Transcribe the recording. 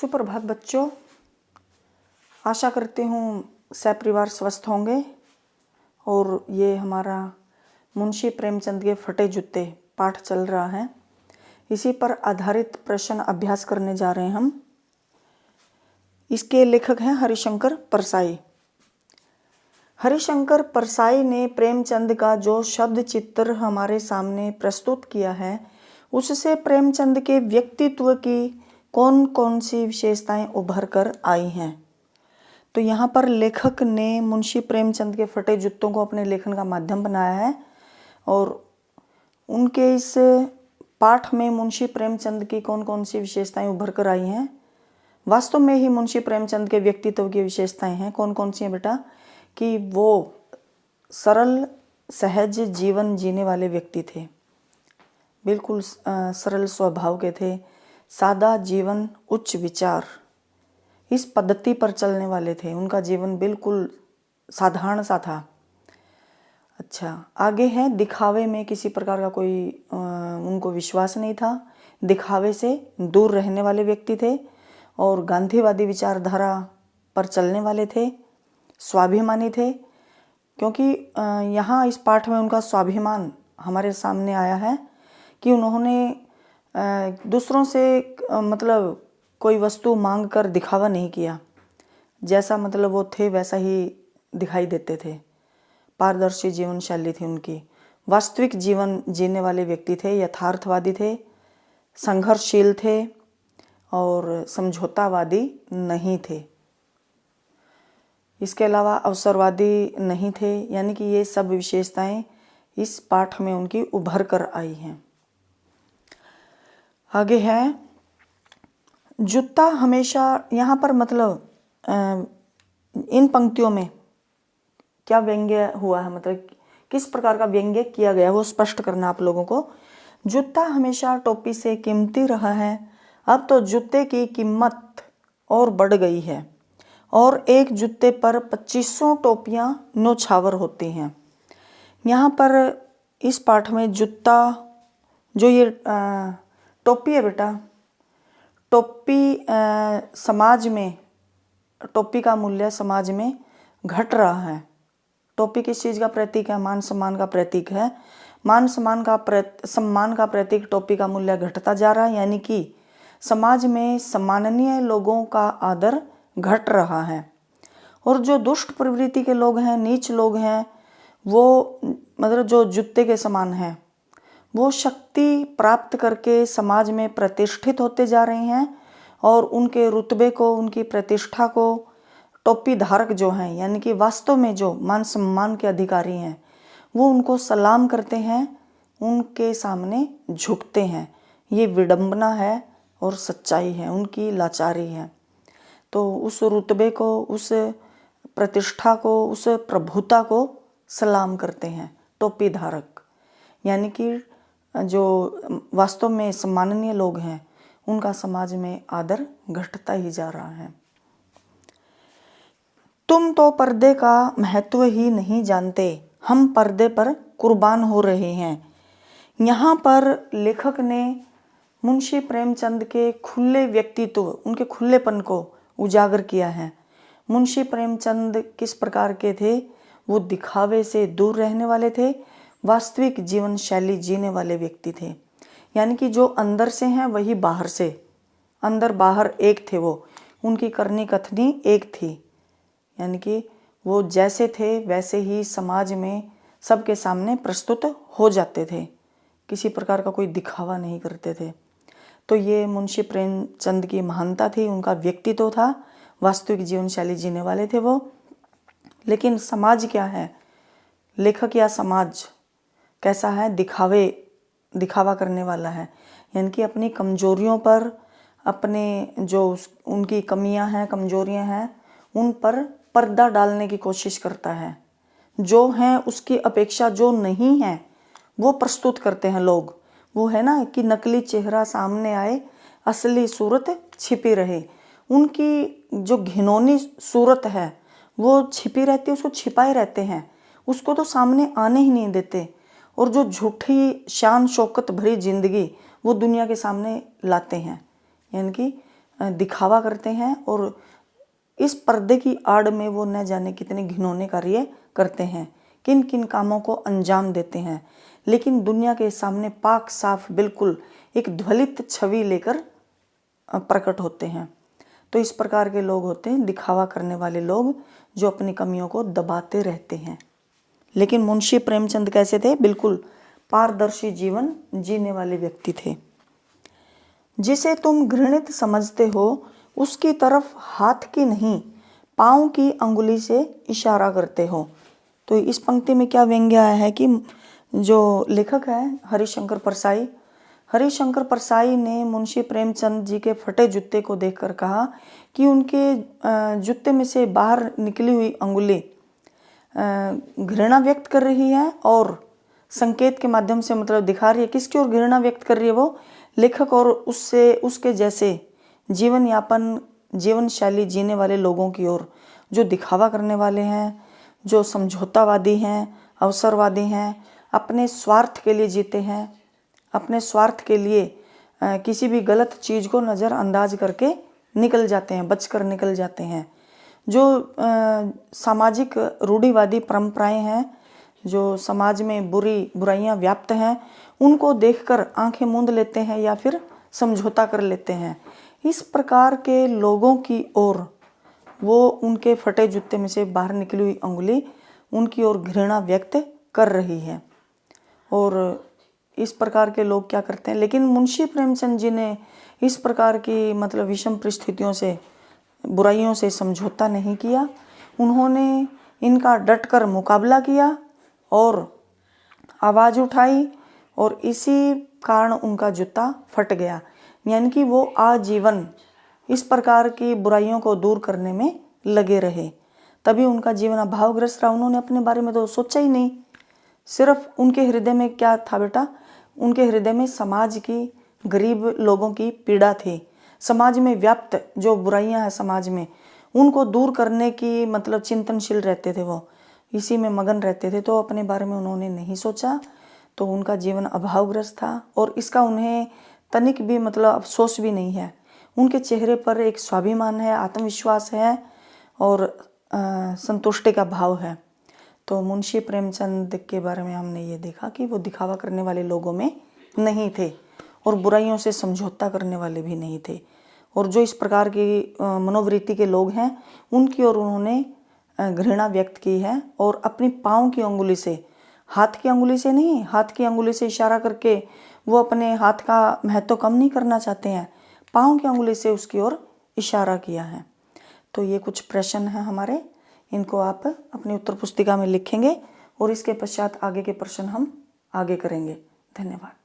सुप्रभात बच्चों, आशा करती हूँ सपरिवार स्वस्थ होंगे। और ये हमारा मुंशी प्रेमचंद के फटे जूते पाठ चल रहा है। इसी पर आधारित प्रश्न अभ्यास करने जा रहे हैं हम। इसके लेखक हैं हरिशंकर परसाई। हरिशंकर परसाई ने प्रेमचंद का जो शब्द चित्र हमारे सामने प्रस्तुत किया है, उससे प्रेमचंद के व्यक्तित्व की कौन कौन सी विशेषताएं उभर कर आई हैं। तो यहाँ पर लेखक ने मुंशी प्रेमचंद के फटे जूतों को अपने लेखन का माध्यम बनाया है और उनके इस पाठ में मुंशी प्रेमचंद की कौन कौन सी विशेषताएं उभर कर आई हैं। वास्तव में ही मुंशी प्रेमचंद के व्यक्तित्व की विशेषताएं हैं। कौन कौन सी हैं बेटा? कि वो सरल सहज जीवन जीने वाले व्यक्ति थे, बिल्कुल सरल स्वभाव के थे। सादा जीवन उच्च विचार, इस पद्धति पर चलने वाले थे। उनका जीवन बिल्कुल साधारण सा था। अच्छा, आगे है दिखावे में किसी प्रकार का कोई उनको विश्वास नहीं था। दिखावे से दूर रहने वाले व्यक्ति थे और गांधीवादी विचारधारा पर चलने वाले थे। स्वाभिमानी थे, क्योंकि यहाँ इस पाठ में उनका स्वाभिमान हमारे सामने आया है कि उन्होंने दूसरों से मतलब कोई वस्तु मांग कर दिखावा नहीं किया। जैसा मतलब वो थे वैसा ही दिखाई देते थे। पारदर्शी जीवन शैली थी उनकी। वास्तविक जीवन जीने वाले व्यक्ति थे, यथार्थवादी थे, संघर्षशील थे और समझौतावादी नहीं थे। इसके अलावा अवसरवादी नहीं थे। यानी कि ये सब विशेषताएं इस पाठ में उनकी उभर कर आई हैं। आगे है जूता हमेशा, यहाँ पर मतलब इन पंक्तियों में क्या व्यंग्य हुआ है, मतलब किस प्रकार का व्यंग्य किया गया है वो स्पष्ट करना आप लोगों को। जूता हमेशा टोपी से कीमती रहा है, अब तो जूते की कीमत और बढ़ गई है और एक जूते पर 2500 टोपियाँ न्योछावर होती हैं। यहाँ पर इस पाठ में जूता, जो ये टोपी है बेटा, टोपी समाज में, टोपी का मूल्य समाज में घट रहा है। टोपी किस चीज़ का प्रतीक है? मान सम्मान का प्रतीक है। मान सम्मान का प्रतीक टोपी का मूल्य घटता जा रहा है। यानी कि समाज में सम्माननीय लोगों का आदर घट रहा है और जो दुष्ट प्रवृत्ति के लोग हैं, नीच लोग हैं, वो मतलब जो जूते के समान हैं, वो शक्ति प्राप्त करके समाज में प्रतिष्ठित होते जा रहे हैं और उनके रुतबे को, उनकी प्रतिष्ठा को टोपी धारक जो हैं, यानी कि वास्तव में जो मान सम्मान के अधिकारी हैं, वो उनको सलाम करते हैं, उनके सामने झुकते हैं। ये विडंबना है और सच्चाई है, उनकी लाचारी है। तो उस रुतबे को, उस प्रतिष्ठा को, उस प्रभुता को सलाम करते हैं टोपी धारक। यानी कि जो वास्तव में सम्माननीय लोग हैं, उनका समाज में आदर घटता ही जा रहा है। तुम तो पर्दे का महत्व ही नहीं जानते, हम पर्दे पर कुर्बान हो रहे हैं। यहाँ पर लेखक ने मुंशी प्रेमचंद के खुले व्यक्तित्व, उनके खुलेपन को उजागर किया है। मुंशी प्रेमचंद किस प्रकार के थे? वो दिखावे से दूर रहने वाले थे, वास्तविक जीवन शैली जीने वाले व्यक्ति थे। यानी कि जो अंदर से हैं वही बाहर से, अंदर बाहर एक थे वो। उनकी करनी कथनी एक थी। यानी कि वो जैसे थे वैसे ही समाज में सबके सामने प्रस्तुत हो जाते थे, किसी प्रकार का कोई दिखावा नहीं करते थे। तो ये मुंशी प्रेमचंद की महानता थी, उनका व्यक्तित्व था, वास्तविक जीवन शैली जीने वाले थे वो। लेकिन समाज क्या है? लेखक या समाज कैसा है? दिखावा करने वाला है। यानी कि अपनी कमजोरियों पर, अपने जो उनकी कमियां हैं, कमजोरियां हैं, उन पर पर्दा डालने की कोशिश करता है। जो हैं उसकी अपेक्षा जो नहीं है वो प्रस्तुत करते हैं लोग। वो है ना कि नकली चेहरा सामने आए, असली सूरत छिपी रहे। उनकी जो घिनौनी सूरत है वो छिपी रहती है, उसको छिपाए रहते हैं, उसको तो सामने आने ही नहीं देते। और जो झूठी शान शौकत भरी जिंदगी वो दुनिया के सामने लाते हैं। यानी कि दिखावा करते हैं और इस पर्दे की आड़ में वो न जाने कितने घिनौने कार्य करते हैं, किन किन कामों को अंजाम देते हैं, लेकिन दुनिया के सामने पाक साफ बिल्कुल एक ध्वलित छवि लेकर प्रकट होते हैं। तो इस प्रकार के लोग होते हैं दिखावा करने वाले लोग, जो अपनी कमियों को दबाते रहते हैं। लेकिन मुंशी प्रेमचंद कैसे थे? बिल्कुल पारदर्शी जीवन जीने वाले व्यक्ति थे। जिसे तुम घृणित समझते हो उसकी तरफ हाथ की नहीं पाँव की अंगुली से इशारा करते हो। तो इस पंक्ति में क्या व्यंग्य आया है कि जो लेखक है हरिशंकर परसाई ने मुंशी प्रेमचंद जी के फटे जूते को देखकर कहा कि उनके जूते में से बाहर निकली हुई अंगुली घृणा व्यक्त कर रही है और संकेत के माध्यम से मतलब दिखा रही है। किसकी ओर घृणा व्यक्त कर रही है? वो लेखक और उसके जैसे जीवन शैली जीने वाले लोगों की ओर, जो दिखावा करने वाले हैं, जो समझौतावादी हैं, अवसरवादी हैं, अपने स्वार्थ के लिए जीते हैं, अपने स्वार्थ के लिए किसी भी गलत चीज़ को नज़रअंदाज करके निकल जाते हैं, बचकर निकल जाते हैं। जो सामाजिक रूढ़िवादी परंपराएं हैं, जो समाज में बुराइयां व्याप्त हैं, उनको देखकर आंखें मूंद लेते हैं या फिर समझौता कर लेते हैं। इस प्रकार के लोगों की ओर वो उनके फटे जूते में से बाहर निकली हुई अंगुली उनकी ओर घृणा व्यक्त कर रही है। और इस प्रकार के लोग क्या करते हैं? लेकिन मुंशी प्रेमचंद जी ने इस प्रकार की मतलब विषम परिस्थितियों से, बुराइयों से समझौता नहीं किया। उन्होंने इनका डटकर मुकाबला किया और आवाज़ उठाई और इसी कारण उनका जूता फट गया। यानी कि वो आजीवन इस प्रकार की बुराइयों को दूर करने में लगे रहे, तभी उनका जीवन अभावग्रस्त रहा। उन्होंने अपने बारे में तो सोचा ही नहीं। सिर्फ उनके हृदय में क्या था बेटा? उनके हृदय में समाज की, गरीब लोगों की पीड़ा थी। समाज में व्याप्त जो बुराइयां हैं समाज में, उनको दूर करने की मतलब चिंतनशील रहते थे, वो इसी में मगन रहते थे। तो अपने बारे में उन्होंने नहीं सोचा, तो उनका जीवन अभावग्रस्त था और इसका उन्हें तनिक भी मतलब अफसोस भी नहीं है। उनके चेहरे पर एक स्वाभिमान है, आत्मविश्वास है और संतुष्टि का भाव है। तो मुंशी प्रेमचंद के बारे में हमने ये देखा कि वो दिखावा करने वाले लोगों में नहीं थे और बुराइयों से समझौता करने वाले भी नहीं थे। और जो इस प्रकार की मनोवृत्ति के लोग हैं उनकी ओर उन्होंने घृणा व्यक्त की है और अपनी पाँव की अंगुली से, हाथ की अंगुली से नहीं, हाथ की अंगुली से इशारा करके वो अपने हाथ का महत्व कम नहीं करना चाहते हैं, पाँव की अंगुली से उसकी ओर इशारा किया है। तो ये कुछ प्रश्न हैं हमारे, इनको आप अपनी उत्तर पुस्तिका में लिखेंगे और इसके पश्चात आगे के प्रश्न हम आगे करेंगे। धन्यवाद।